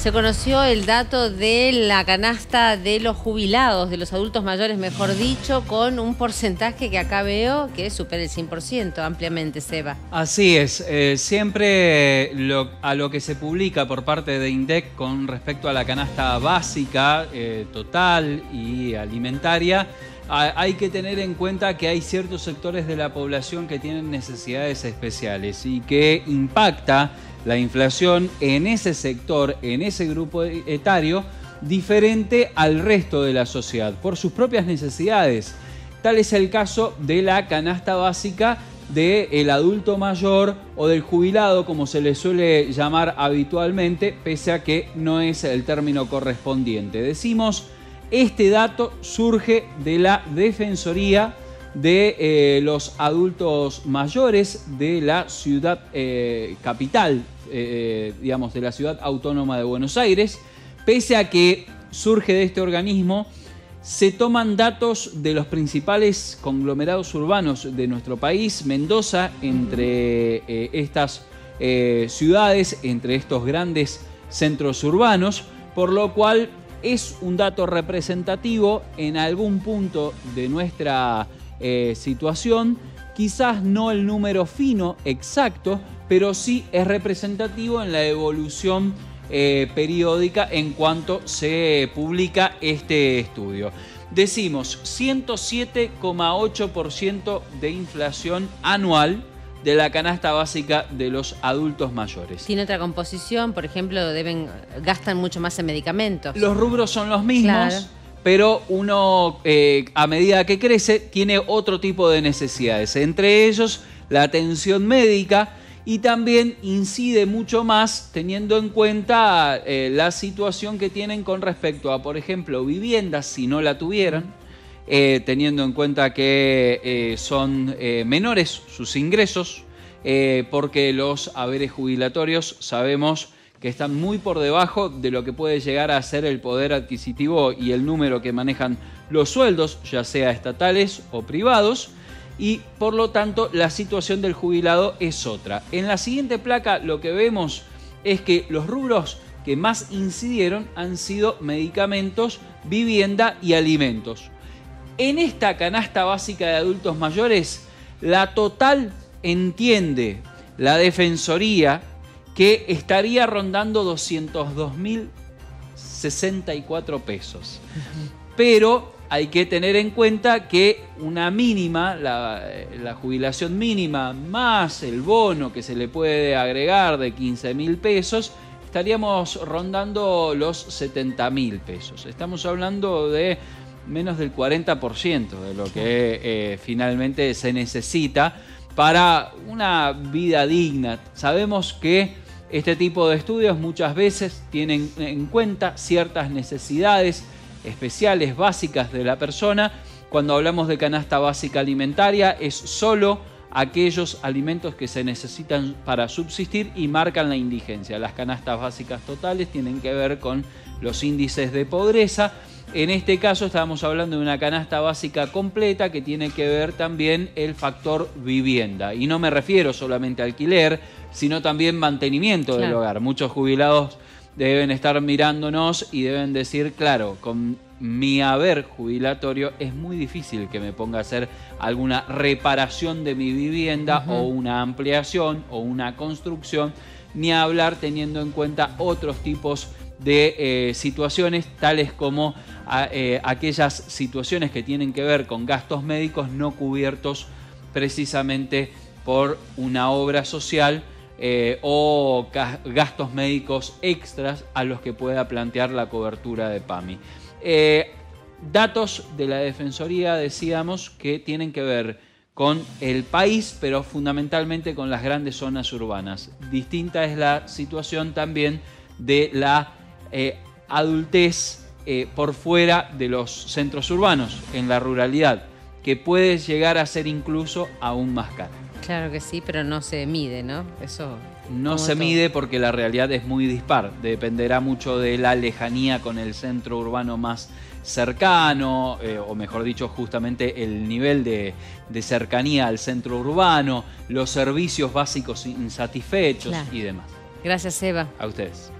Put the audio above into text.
Se conoció el dato de la canasta de los jubilados, de los adultos mayores, mejor dicho, con un porcentaje que acá veo que supera el 100% ampliamente, Seba. Así es. Siempre a lo que se publica por parte de INDEC con respecto a la canasta básica, total y alimentaria, hay que tener en cuenta que hay ciertos sectores de la población que tienen necesidades especiales y que impacta la inflación en ese sector, en ese grupo etario, diferente al resto de la sociedad, por sus propias necesidades. Tal es el caso de la canasta básica del adulto mayor o del jubilado, como se le suele llamar habitualmente, pese a que no es el término correspondiente. Decimos, este dato surge de la Defensoría de los adultos mayores de la ciudad capital, digamos, de la ciudad autónoma de Buenos Aires. Pese a que surge de este organismo, se toman datos de los principales conglomerados urbanos de nuestro país, Mendoza, entre estas ciudades, entre estos grandes centros urbanos, por lo cual es un dato representativo en algún punto de nuestra situación, quizás no el número fino exacto, pero sí es representativo en la evolución periódica en cuanto se publica este estudio. Decimos 107,8% de inflación anual de la canasta básica de los adultos mayores. Tiene otra composición, por ejemplo, gastan mucho más en medicamentos. Los rubros son los mismos. Claro. Pero uno, a medida que crece, tiene otro tipo de necesidades. Entre ellos, la atención médica, y también incide mucho más teniendo en cuenta la situación que tienen con respecto a, por ejemplo, viviendas, si no la tuvieran, teniendo en cuenta que son menores sus ingresos, porque los haberes jubilatorios sabemos que están muy por debajo de lo que puede llegar a ser el poder adquisitivo y el número que manejan los sueldos, ya sea estatales o privados, y por lo tanto la situación del jubilado es otra. En la siguiente placa lo que vemos es que los rubros que más incidieron han sido medicamentos, vivienda y alimentos. En esta canasta básica de adultos mayores, la total entiende la Defensoría que estaría rondando 202.064 pesos. Pero hay que tener en cuenta que una mínima, la jubilación mínima más el bono que se le puede agregar de 15.000 pesos, estaríamos rondando los 70.000 pesos. Estamos hablando de menos del 40% de lo que finalmente se necesita para una vida digna. Sabemos que este tipo de estudios muchas veces tienen en cuenta ciertas necesidades especiales, básicas de la persona. Cuando hablamos de canasta básica alimentaria, es solo aquellos alimentos que se necesitan para subsistir y marcan la indigencia. Las canastas básicas totales tienen que ver con los índices de pobreza. En este caso estamos hablando de una canasta básica completa que tiene que ver también el factor vivienda. Y no me refiero solamente a alquiler, sino también mantenimiento del hogar. Muchos jubilados deben estar mirándonos y deben decir, claro, con mi haber jubilatorio es muy difícil que me ponga a hacer alguna reparación de mi vivienda o una ampliación o una construcción, ni a hablar teniendo en cuenta otros tipos de situaciones tales como aquellas situaciones que tienen que ver con gastos médicos no cubiertos precisamente por una obra social o gastos médicos extras a los que pueda plantear la cobertura de PAMI. Datos de la Defensoría, decíamos, que tienen que ver con el país, pero fundamentalmente con las grandes zonas urbanas. Distinta es la situación también de la adultez por fuera de los centros urbanos, en la ruralidad, que puede llegar a ser incluso aún más cara. Claro que sí, pero no se mide, ¿no? Eso no se mide porque la realidad es muy dispar. Dependerá mucho de la lejanía con el centro urbano más cercano, o mejor dicho, justamente el nivel de cercanía al centro urbano, los servicios básicos insatisfechos y demás. Gracias, Eva. A ustedes.